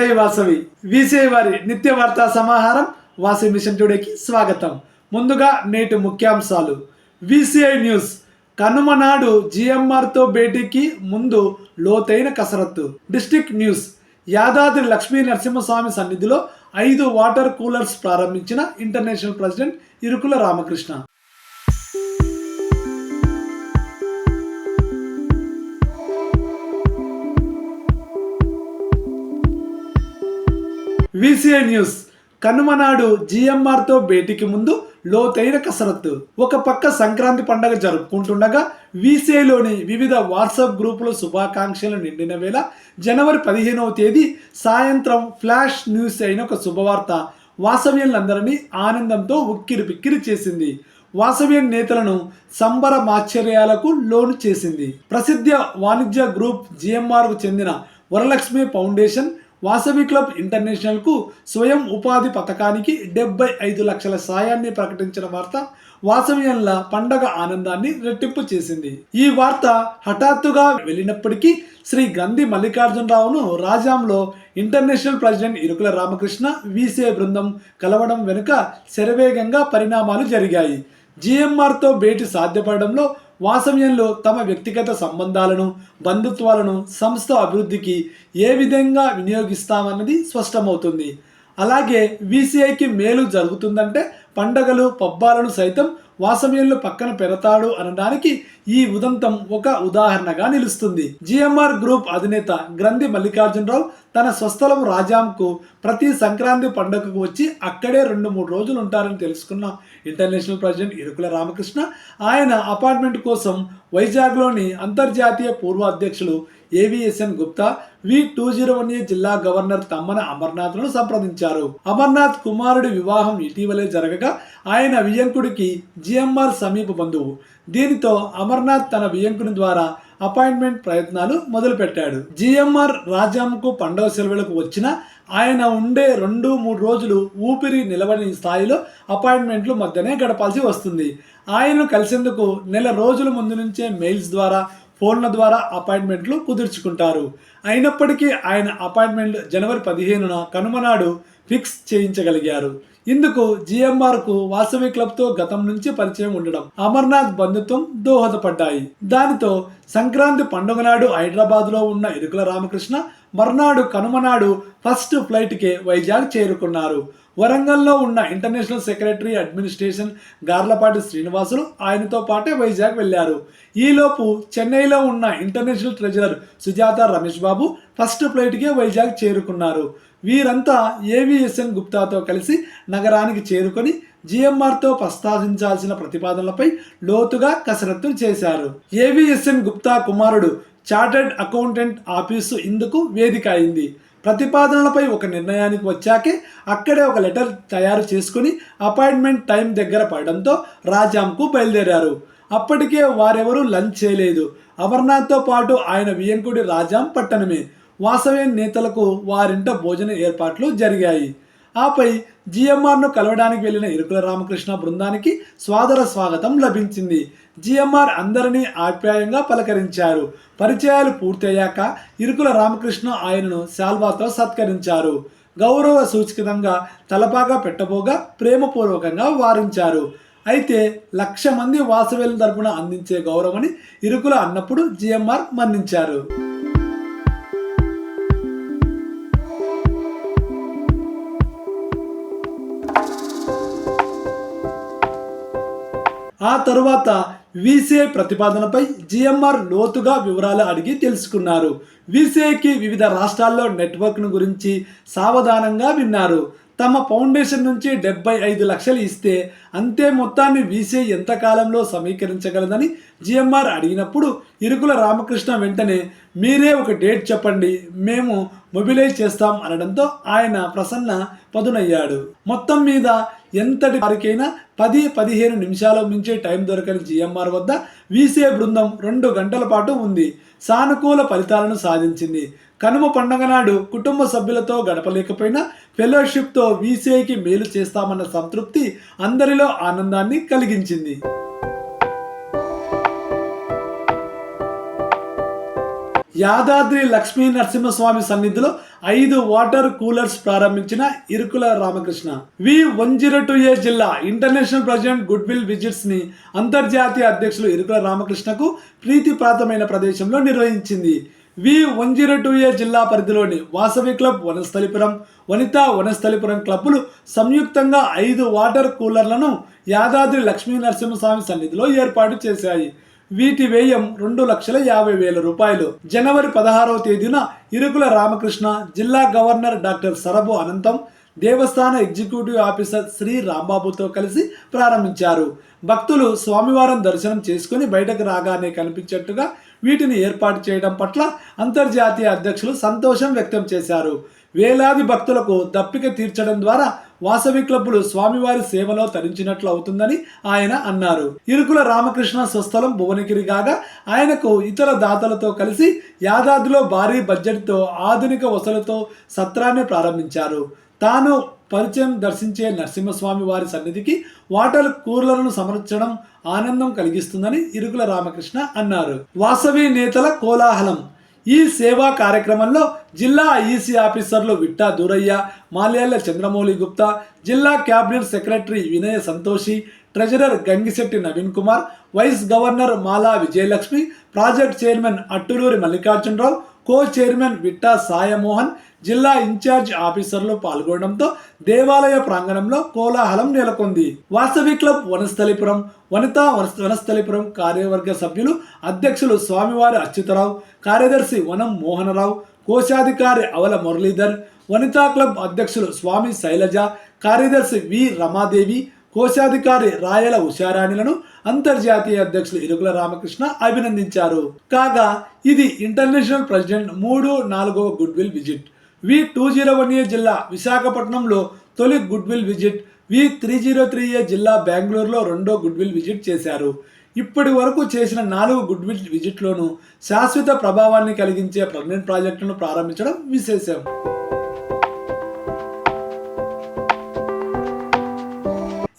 జై వాసవి. వీసీఐ వారి నిత్య వార్తా సమాహారం వాసవి మిషన్ టుడేకి స్వాగతం. ముందుగా నేటి ముఖ్యాంశాలు. VCI news. కనుమ నాడు జిఎంఆర్తో భేటీకి ముందు లోతైన కసరత్తు. District news. యాదాద్రి లక్ష్మీ నరసింహస్వామి సన్నిధిలో 5 వాటర్ కూలర్స్ ప్రారంభించిన international president Irukula Ramakrishna. VCI news. Kanuma నాడు జిఎంఆర్తో భేటీకి ముందు లోతైన కసరత్తు. ఒక పక్క సంక్రాంతి పండుగ జరుపుకుంటుండగా వీసీఐలోని వివిధ వాట్సాప్ గ్రూపులు శుభాకాంక్షలు నిండిన వేళ జనవరి 15వ తేదీ సాయంత్రం ఫ్లాష్ న్యూస్ అయిన ఒక శుభవార్త వాసవ్యులందరినీ ఆనందంతో ఉక్కిరి బిక్కిరి చేసింది. వాసవ్యన్ నేతలను సంబరమాశ్చర్యాలకు లోను చేసింది. ప్రసిద్ధ వాణిజ్య గ్రూప్ జిఎంఆర్కు చెందిన వరలక్ష్మి ఫౌండేషన్ వాసవి క్లబ్ ఇంటర్నేషనల్కు స్వయం ఉపాధి పథకానికి 75 లక్షల సాయాన్ని ప్రకటించిన వార్త వాసవ్యుల పండగ ఆనందాన్ని రెట్టింపు చేసింది. ఈ వార్త హఠాత్తుగా వెళ్ళినప్పటికీ శ్రీ గంధి మల్లికార్జునరావును రాజాంలో international president Irukula Ramakrishna VCI బృందం కలవడం వెనుక శరవేగంగా పరిణామాలు జరిగాయి. జిఎంఆర్తో భేటీ సాధ్యపడడంలో వాసవ్యంలో తమ వ్యక్తిగత సంబంధాలను, బంధుత్వాలను సంస్థ అభివృద్ధికి ఏ విధంగా వినియోగిస్తామన్నది స్పష్టమవుతుంది. అలాగే వీసీఐకి మేలు జరుగుతుందంటే పండగలు పబ్బాలను సైతం వాసవ్యంలో పక్కన పెడతాడు అనడానికి ఈ ఉదంతం ఒక ఉదాహరణగా నిలుస్తుంది. జిఎంఆర్ గ్రూప్ అధినేత గ్రంథి మల్లికార్జునరావు తన స్వస్థలం రాజాంకు ప్రతి సంక్రాంతి పండుగకు వచ్చి అక్కడే 2-3 రోజులు ఉంటారని తెలుసుకున్న ఇంటర్నేషనల్ ప్రెసిడెంట్ ఇరుకుల రామకృష్ణ ఆయన అపార్ట్మెంట్ కోసం వైజాగ్లోని అంతర్జాతీయ పూర్వ అధ్యక్షులు ఏవిఎస్ఎన్ గుప్తా V201A జిల్లా గవర్నర్ తమ్మన అమర్నాథ్ను సంప్రదించారు. అమర్నాథ్ కుమారుడి వివాహం ఇటీవలే జరగగా ఆయన వియ్యంకుడికి జిఎంఆర్ సమీప బంధువు. దీనితో అమర్నాథ్ తన వియ్యంకుని ద్వారా అపాయింట్మెంట్ ప్రయత్నాలు మొదలుపెట్టాడు. జిఎంఆర్ రాజాంకు పండుగ సెలవులకు వచ్చిన ఆయన ఉండే 2-3 రోజులు ఊపిరి నిలవని స్థాయిలో అపాయింట్మెంట్లు మధ్యనే గడపాల్సి వస్తుంది. ఆయనను కలిసేందుకు నెల రోజుల ముందు నుంచే మెయిల్స్ ద్వారా, ఫోన్ల ద్వారా అపాయింట్మెంట్లు కుదుర్చుకుంటారు. అయినప్పటికీ ఆయన అపాయింట్మెంట్ జనవరి 15న కనుమనాడు ఫిక్స్ చేయించగలిగారు. ఇందుకు జిఎంఆర్కు వాసవి క్లబ్తో గతం నుంచి పరిచయం ఉండడం, అమర్నాథ్ బంధుత్వం దోహదపడ్డాయి. దానితో సంక్రాంతి పండుగ నాడు హైదరాబాద్లో ఉన్న ఇరుకుల రామకృష్ణ మర్నాడు కనుమనాడు ఫస్ట్ ఫ్లైట్కే వైజాగ్ చేరుకున్నారు. వరంగల్లో ఉన్న international secretary administration Garlapati Srinivasulu ఆయనతో పాటే వైజాగ్ వెళ్లారు. ఈలోపు చెన్నైలో ఉన్న international treasurer Sujatha Ramesh Babu first ఫ్లైట్కే Vizag చేరుకున్నారు. వీరంతా ఏవిఎస్ఎన్ గుప్తాతో కలిసి నగరానికి చేరుకొని జిఎంఆర్తో ప్రస్తావించాల్సిన ప్రతిపాదనలపై లోతుగా కసరత్తు చేశారు. ఏవిఎస్ఎన్ గుప్తా కుమారుడు చార్టర్డ్ అకౌంటెంట్ ఆఫీసు ఇందుకు వేదిక అయింది. ప్రతిపాదనలపై ఒక నిర్ణయానికి వచ్చాకే అక్కడే ఒక లెటర్ తయారు చేసుకుని అపాయింట్మెంట్ టైం దగ్గర పడడంతో రాజాంకు బయలుదేరారు. అప్పటికే వారెవరూ లంచ్ చేయలేదు. అమర్నాథ్తో పాటు ఆయన వియ్యంకుడి రాజాం పట్టణమే. వాసవ్య నేతలకు వారింట భోజన ఏర్పాట్లు జరిగాయి. ఆపై జిఎంఆర్ను కలవడానికి వెళ్లిన ఇరుకుల రామకృష్ణ బృందానికి స్వాదర స్వాగతం లభించింది. జిఎంఆర్ అందరినీ ఆప్యాయంగా పలకరించారు. పరిచయాలు పూర్తయ్యాక ఇరుకుల రామకృష్ణ ఆయనను శాల్వాతో సత్కరించారు. గౌరవ సూచకంగా తలపాగా పెట్టబోగా ప్రేమపూర్వకంగా వారించారు. అయితే 1,00,000 మంది వాసవ్యుల తరపున అందించే గౌరవమని ఇరుకుల అన్నప్పుడు జిఎంఆర్ మన్నించారు. ఆ తరువాత వీసీఐ ప్రతిపాదనపై జిఎంఆర్ లోతుగా వివరాలు అడిగి తెలుసుకున్నారు. వీసీఐకి వివిధ రాష్ట్రాల్లో నెట్వర్క్ను గురించి సావధానంగా విన్నారు. తమ ఫౌండేషన్ నుంచి 75 లక్షలు ఇస్తే అంతే మొత్తాన్ని వీసీఐ ఎంత కాలంలో సమీకరించగలదని జిఎంఆర్ అడిగినప్పుడు ఇరుకుల రామకృష్ణ వెంటనే మీరే ఒక డేట్ చెప్పండి, మేము మొబిలైజ్ చేస్తాం అనడంతో ఆయన ప్రసన్న పదునయ్యాడు. మొత్తం మీద ఎంతటి వారికైనా 10-15 నిమిషాల మించి టైం దొరకని జిఎంఆర్ వద్ద వీసీఐ బృందం 2 గంటల పాటు ఉంది. సానుకూల ఫలితాలను సాధించింది. కనుమ పండుగ నాడు కుటుంబ సభ్యులతో గడపలేకపోయినా ఫెలోషిప్తో వీసీఐకి మేలు చేస్తామన్న సంతృప్తి అందరిలో ఆనందాన్ని కలిగించింది. యాదాద్రి లక్ష్మీ నరసింహస్వామి సన్నిధిలో 5 వాటర్ కూలర్స్ ప్రారంభించిన ఇరుకుల రామకృష్ణ. V102A జిల్లా international president good will visits ని అంతర్జాతీయ అధ్యక్షులు ఇరుకుల రామకృష్ణకు ప్రీతిప్రాతమైన ప్రదేశంలో నిర్వహించింది. V102A జిల్లా పరిధిలోని వాసవి క్లబ్ వనస్థలిపురం, వనితా వనస్థలిపురం క్లబ్బులు సంయుక్తంగా 5 వాటర్ కూలర్లను యాదాద్రి లక్ష్మీ నరసింహస్వామి సన్నిధిలో ఏర్పాటు చేశాయి. వీటి వ్యయం 2,50,000 రూపాయలు. జనవరి 16వ తేదీన ఇరుకుల రామకృష్ణ, జిల్లా గవర్నర్ డాక్టర్ సరబు అనంతం, దేవస్థాన ఎగ్జిక్యూటివ్ ఆఫీసర్ శ్రీ రాంబాబుతో కలిసి ప్రారంభించారు. భక్తులు స్వామివారం దర్శనం చేసుకుని బయటకు రాగానే కనిపించేట్టుగా వీటిని ఏర్పాటు చేయడం పట్ల అంతర్జాతీయ అధ్యక్షులు సంతోషం వ్యక్తం చేశారు. వేలాది భక్తులకు దప్పిక తీర్చడం ద్వారా వాసవి క్లబ్బులు స్వామివారి సేవలో తరించినట్లు అవుతుందని ఆయన అన్నారు. ఇరుకుల రామకృష్ణ స్వస్థలం భువనగిరి కాగా ఆయనకు ఇతర దాతలతో కలిసి యాదాద్రిలో భారీ బడ్జెట్తో ఆధునిక వసతులతో సత్రాన్ని ప్రారంభించారు. తాను పరిచయం దర్శించే నరసింహస్వామి వారి సన్నిధికి వాటర్ కూలర్లను సమర్చడం ఆనందం కలిగిస్తుందని ఇరుకుల రామకృష్ణ అన్నారు. వాసవి నేతల కోలాహలం. ఈ సేవా కార్యక్రమంలో జిల్లా ఈసీ ఆఫీసర్లు విట్టా దూరయ్య, మాల్యాల చంద్రమౌళి గుప్తా, జిల్లా cabinet secretary Vinaya Santoshi, treasurer Gangisetti Naveen Kumar, vice governor Mala Vijayalakshmi, project chairman Atturi Mallikarjunarao, co chairman Vitta Sayamohan, జిల్లా ఇన్ఛార్జ్ ఆఫీసర్లు పాల్గొనడంతో దేవాలయ ప్రాంగణంలో కోలాహలం నెలకొంది. వాసవి క్లబ్ వనస్థలిపురం, వనితా వనస్థలిపురం కార్యవర్గ సభ్యులు, అధ్యక్షులు స్వామివారి అచ్యుతరావు, కార్యదర్శి వనం మోహనరావు, కోశాధికారి అవల మురళీధర్, వనితా క్లబ్ అధ్యక్షులు స్వామి శైలజ, కార్యదర్శి వి రమాదేవి, కోశాధికారి రాయల ఉషారాణిలను అంతర్జాతీయ అధ్యక్షులు ఇరుకుల రామకృష్ణ అభినందించారు. కాగా ఇది ఇంటర్నేషనల్ ప్రెసిడెంట్ 3-4వ గుడ్ విల్ విజిట్. V201A జిల్లా విశాఖపట్నంలో తొలి గుడ్ విల్ విజిట్, V303A జిల్లా బెంగళూరులో 2వ గుడ్ విల్ విజిట్ చేశారు. ఇప్పటి వరకు చేసిన 4 గుడ్ విల్ విజిట్లోనూ శాశ్వత ప్రభావాన్ని కలిగించే ప్రెగ్నెంట్ ప్రాజెక్టులను ప్రారంభించడం విశేషం.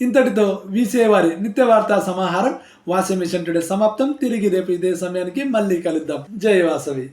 ఇంతటితో వీసేవారి నిత్య వార్తా సమాహారం వాసవి మిషన్ టుడే సమాప్తం. తిరిగి రేపు ఇదే సమయానికి మళ్ళీ కలుద్దాం. జై వాసవి.